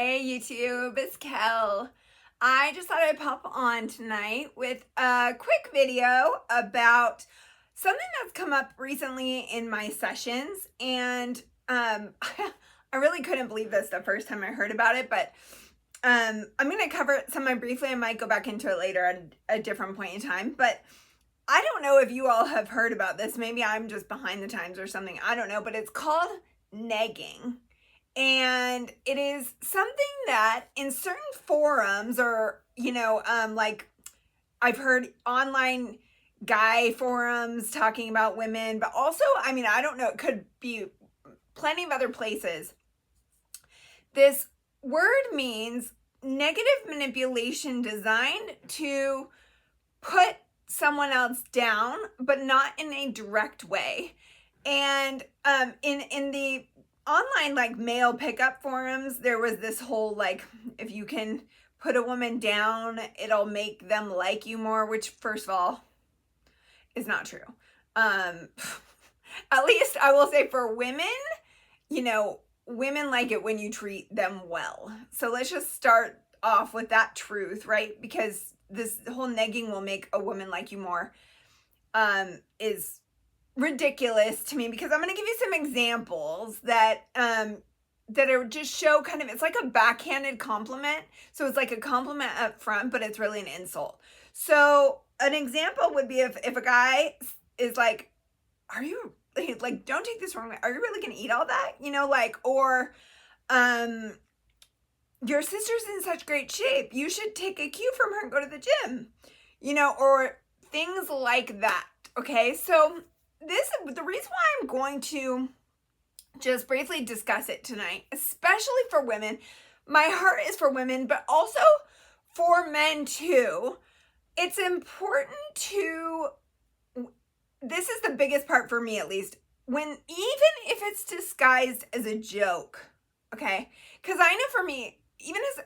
Hey YouTube, it's Kel. I just thought I'd pop on tonight with a quick video about something that's come up recently in my sessions, and I really couldn't believe this the first time I heard about it, but I'm going to cover it somewhat briefly. I might go back into it later at a different point in time, but I don't know if you all have heard about this. Maybe I'm just behind the times or something. I don't know, but it's called negging. And it is something that in certain forums or, like I've heard online guy forums talking about women, but also, I don't know, it could be plenty of other places. This word means negative manipulation designed to put someone else down, but not in a direct way. And in the online like male pickup forums, there was this whole like, if you can put a woman down, it'll make them like you more, which first of all is not true. At least I will say for women, women like it when you treat them well. So let's just start off with that truth, right? Because this whole negging will make a woman like you more is ridiculous to me, because I'm going to give you some examples that are just show kind of, it's like a backhanded compliment. So it's like a compliment up front, but it's really an insult. So an example would be if a guy is like, are you like, don't take this wrongly, are you really going to eat all that? Or your sister's in such great shape, you should take a cue from her and go to the gym, or things like that. Okay, so the reason why I'm going to just briefly discuss it tonight, especially for women, my heart is for women, but also for men too. It's important to, this is the biggest part for me at least, even if it's disguised as a joke, okay? Because I know for me,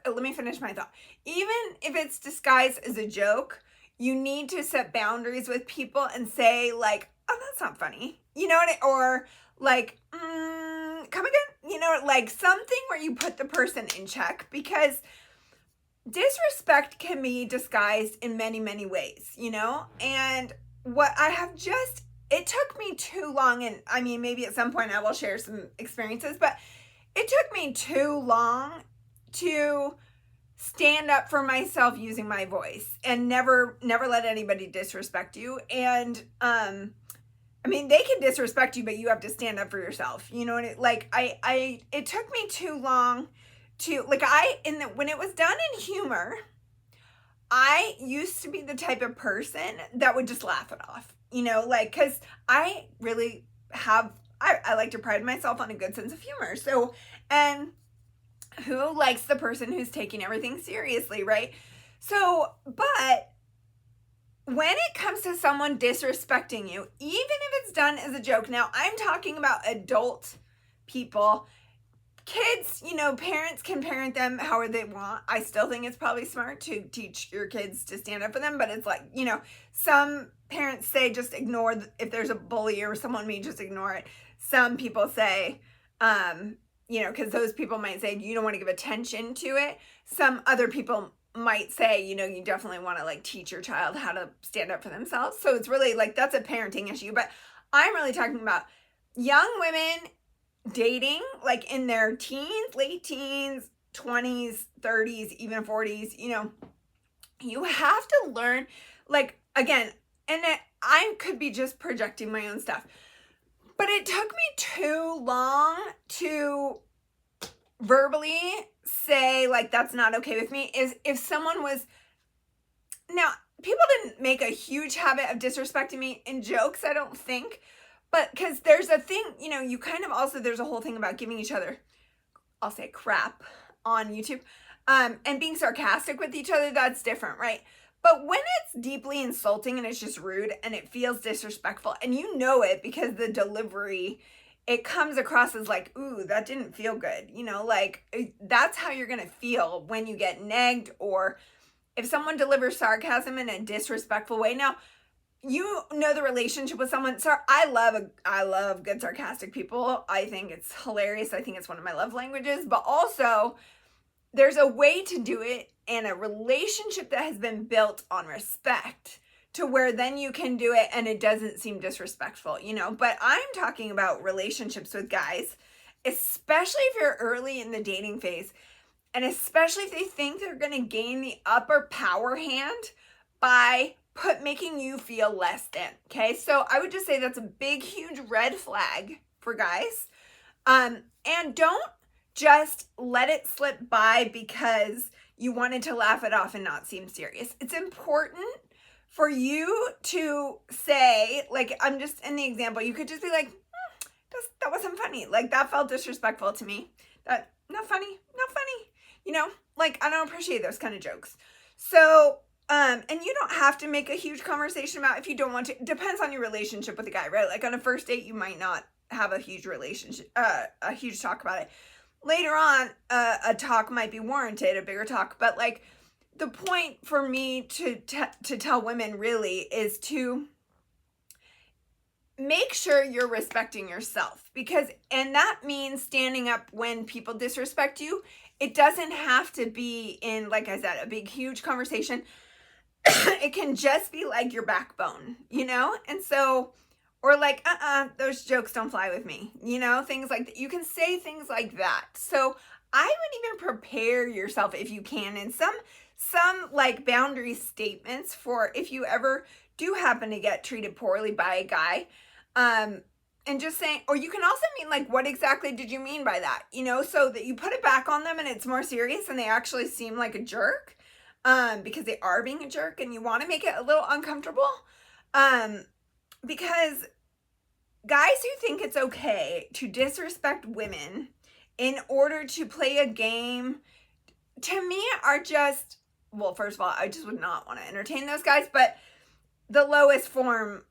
let me finish my thought. Even if it's disguised as a joke, you need to set boundaries with people and say like, oh, that's not funny. Or like, come again? Like something where you put the person in check, because disrespect can be disguised in many, many ways, and what I have it took me too long, and maybe at some point I will share some experiences, but it took me too long to stand up for myself using my voice and never let anybody disrespect you. And they can disrespect you, but you have to stand up for yourself, and it took me too long to when it was done in humor, I used to be the type of person that would just laugh it off, because I really I like to pride myself on a good sense of humor. So, and who likes the person who's taking everything seriously, right? So, but when it comes to someone disrespecting you, even if it's done as a joke, now I'm talking about adult people. Kids, parents can parent them however they want. I still think it's probably smart to teach your kids to stand up for them, but it's like, some parents say just ignore, if there's a bully or someone mean, just ignore it. Some people say, because those people might say you don't want to give attention to it. Some other people might say, you definitely want to like teach your child how to stand up for themselves. So it's really like, that's a parenting issue. But I'm really talking about young women dating, like in their teens, late teens, 20s, 30s, even 40s, you have to learn, like, again, and I could be just projecting my own stuff, but it took me too long to verbally say, like, that's not okay with me. Is if someone was, now, people didn't make a huge habit of disrespecting me in jokes, I don't think, but because there's a thing, you kind of also, there's a whole thing about giving each other, I'll say crap on YouTube, and being sarcastic with each other, that's different, right? But when it's deeply insulting and it's just rude and it feels disrespectful, and it because the delivery, it comes across as like, ooh, that didn't feel good. That's how you're going to feel when you get negged, or if someone delivers sarcasm in a disrespectful way. Now, the relationship with someone. So I love good sarcastic people. I think it's hilarious. I think it's one of my love languages, but also there's a way to do it in a relationship that has been built on respect to where then you can do it and it doesn't seem disrespectful, but I'm talking about relationships with guys, especially if you're early in the dating phase, and especially if they think they're going to gain the upper power hand by making you feel less than. Okay, so I would just say that's a big, huge red flag for guys. And don't just let it slip by because you wanted to laugh it off and not seem serious. It's important for you to say, like, I'm just in the example, you could just be like, that wasn't funny. Like, that felt disrespectful to me. That, not funny. Like, I don't appreciate those kind of jokes. So, and you don't have to make a huge conversation about if you don't want to. It depends on your relationship with the guy, right? Like, on a first date, you might not have a huge relationship, a huge talk about it. Later on, a talk might be warranted, a bigger talk. But, like, the point for me to tell women really is to make sure you're respecting yourself, and that means standing up when people disrespect you. It doesn't have to be in, like I said, a big, huge conversation. It can just be like your backbone, and so, or like, those jokes don't fly with me, things like that. You can say things like that. So I would even prepare yourself if you can in some like boundary statements for if you ever do happen to get treated poorly by a guy, and just saying, or you can also mean like, what exactly did you mean by that? So that you put it back on them and it's more serious and they actually seem like a jerk, because they are being a jerk, and you want to make it a little uncomfortable, because guys who think it's okay to disrespect women in order to play a game, to me, are just, well, first of all, I just would not want to entertain those guys, but the lowest form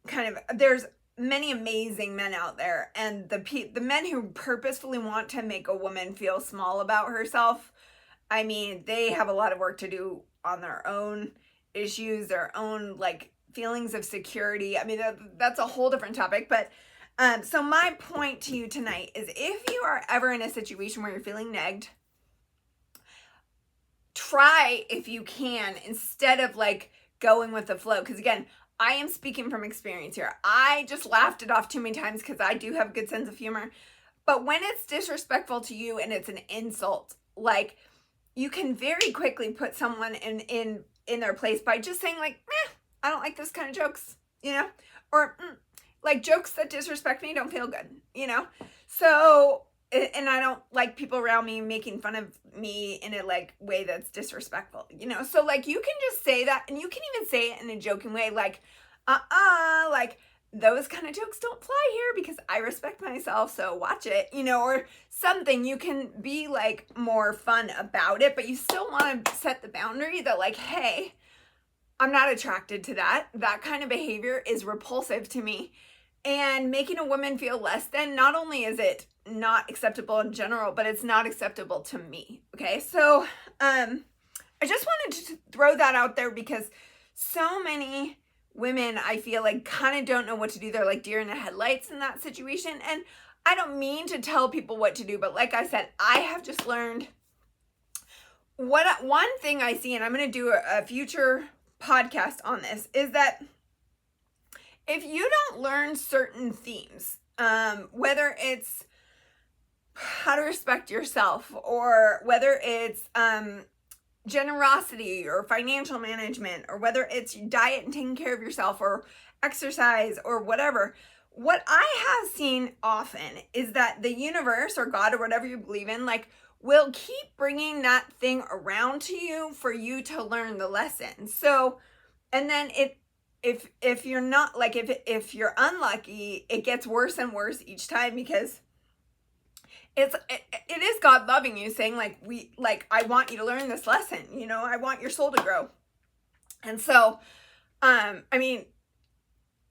there's many amazing men out there, and the men who purposefully want to make a woman feel small about herself, I mean, they have a lot of work to do on their own issues, their own, like, feelings of security. I mean, that's a whole different topic, but so my point to you tonight is, if you are ever in a situation where you're feeling negged, try, if you can, instead of like going with the flow, because again, I am speaking from experience here. I just laughed it off too many times because I do have a good sense of humor. But when it's disrespectful to you and it's an insult, like, you can very quickly put someone in their place by just saying like, I don't like this kind of jokes, or like, jokes that disrespect me don't feel good, So, and I don't like people around me making fun of me in a like way that's disrespectful, So like, you can just say that, and you can even say it in a joking way, like, like, those kind of jokes don't fly here because I respect myself, so watch it, or something. You can be like more fun about it, but you still want to set the boundary that like, hey, I'm not attracted to that. That kind of behavior is repulsive to me. And making a woman feel less than, not only is it not acceptable in general, but it's not acceptable to me. Okay, so I just wanted to throw that out there because so many women, I feel like, kind of don't know what to do. They're like deer in the headlights in that situation. And I don't mean to tell people what to do, but like I said, I have just learned one thing I see, and I'm going to do a future podcast on this, is that if you don't learn certain themes, whether it's how to respect yourself, or whether it's generosity or financial management, or whether it's diet and taking care of yourself, or exercise, or whatever, what I have seen often is that the universe or God or whatever you believe in, like, will keep bringing that thing around to you for you to learn the lesson. So, and then if you're not, like, if you're unlucky, it gets worse and worse each time, because it is God loving you, saying like, I want you to learn this lesson, I want your soul to grow. And so, I mean,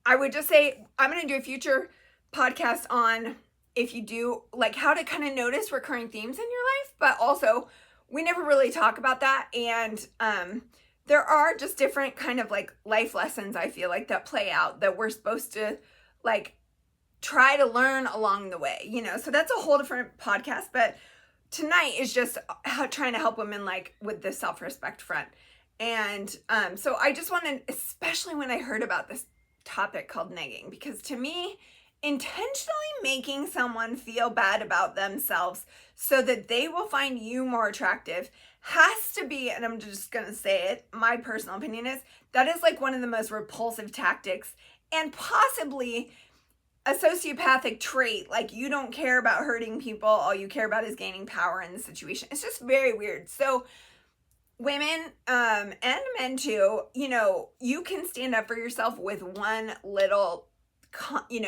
I would just say, I'm going to do a future podcast on, if you do, like, how to kind of notice recurring themes in your life, but also we never really talk about that. And, there are just different kind of like life lessons, I feel like, that play out that we're supposed to like try to learn along the way, so that's a whole different podcast. But tonight is just trying to help women like with the self-respect front. And so I just wanted, especially when I heard about this topic called negging, because to me, intentionally making someone feel bad about themselves so that they will find you more attractive has to be, and I'm just going to say it, my personal opinion is, that is like one of the most repulsive tactics and possibly a sociopathic trait. Like, you don't care about hurting people, all you care about is gaining power in the situation. It's just very weird. So women and men too, you know, you can stand up for yourself with one little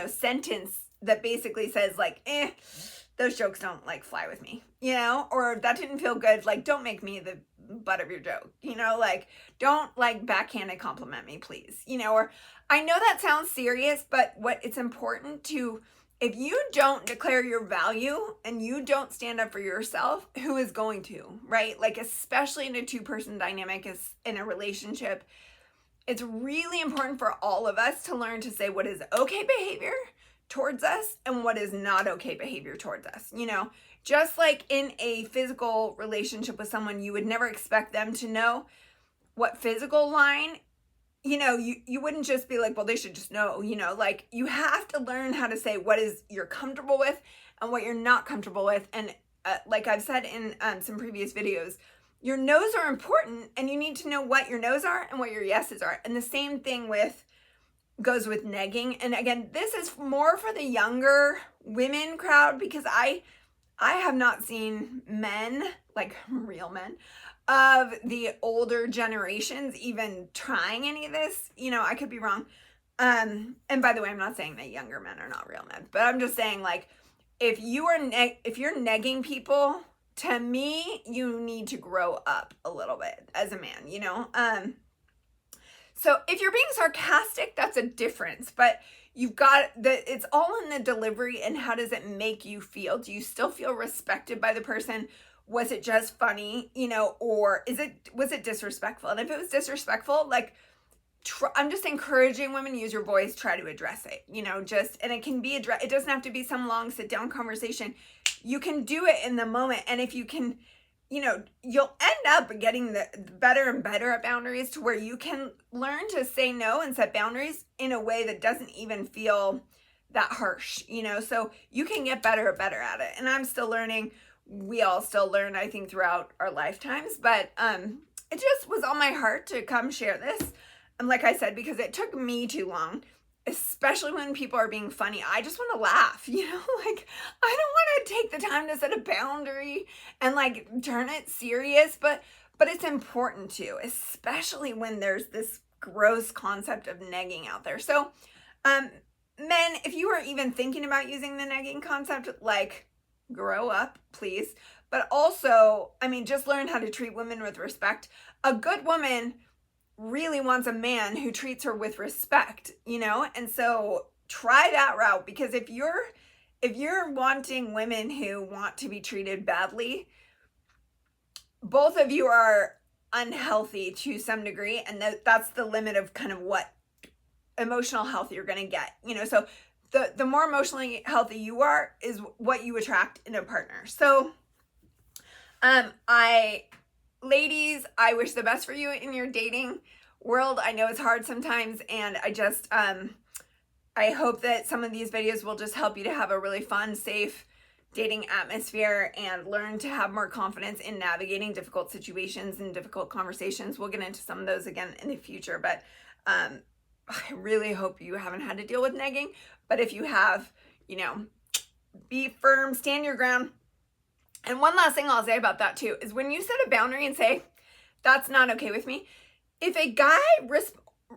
sentence that basically says like, those jokes don't like fly with me, you know, or that didn't feel good. Like, don't make me the butt of your joke, you know, like, don't like backhanded compliment me, please, you know, or I know that sounds serious, but what it's important to, if you don't declare your value and you don't stand up for yourself, who is going to, right? Like, especially in a two-person dynamic, is in a relationship, it's really important for all of us to learn to say what is okay behavior towards us and what is not okay behavior towards us. You know, just like in a physical relationship with someone, you would never expect them to know what physical line, you know, you wouldn't just be like, well, they should just know, you know, like, you have to learn how to say what is you're comfortable with and what you're not comfortable with. And like I've said in some previous videos, your no's are important, and you need to know what your no's are and what your yeses are. And the same thing goes with negging. And again, this is more for the younger women crowd, because I have not seen men, like real men, of the older generations even trying any of this. You know, I could be wrong. And by the way, I'm not saying that younger men are not real men, but I'm just saying, like, if you're negging people, to me, you need to grow up a little bit as a man, you know? So if you're being sarcastic, that's a difference, but you've got it's all in the delivery and how does it make you feel? Do you still feel respected by the person? Was it just funny, you know, or was it disrespectful? And if it was disrespectful, like, I'm just encouraging women to use your voice, try to address it, you know, and it can be it doesn't have to be some long sit down conversation. You can do it in the moment. And if you can, you know, you'll end up getting the better and better at boundaries, to where you can learn to say no and set boundaries in a way that doesn't even feel that harsh, you know, so you can get better and better at it. And I'm still learning. We all still learn, I think, throughout our lifetimes, but it just was on my heart to come share this. And like I said, because it took me too long, especially when people are being funny, I just want to laugh, you know, like, I don't want to take the time to set a boundary and like turn it serious, but it's important to, especially when there's this gross concept of negging out there. So, men, if you are even thinking about using the negging concept, like, grow up, please. But also, I mean, just learn how to treat women with respect. A good woman really wants a man who treats her with respect, you know? And so try that route, because if you're wanting women who want to be treated badly, both of you are unhealthy to some degree, and that's the limit of kind of what emotional health you're going to get, you know? So the more emotionally healthy you are is what you attract in a partner. So ladies, I wish the best for you in your dating world. I know it's hard sometimes, and I just, I hope that some of these videos will just help you to have a really fun, safe dating atmosphere and learn to have more confidence in navigating difficult situations and difficult conversations. We'll get into some of those again in the future, but I really hope you haven't had to deal with negging. But if you have, you know, be firm, stand your ground. And one last thing I'll say about that too is, when you set a boundary and say, that's not okay with me, if a guy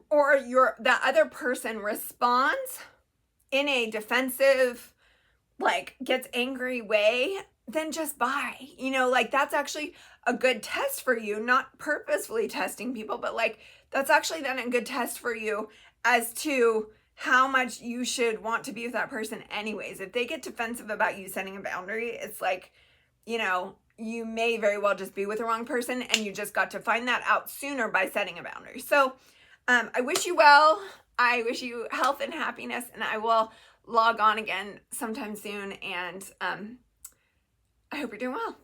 or that other person responds in a defensive, like, gets angry way, then just bye. You know, like, that's actually a good test for you, not purposefully testing people, but like, that's actually then a good test for you as to how much you should want to be with that person anyways. If they get defensive about you setting a boundary, it's like, you know, you may very well just be with the wrong person, and you just got to find that out sooner by setting a boundary. So I wish you well. I wish you health and happiness, and I will log on again sometime soon, and I hope you're doing well.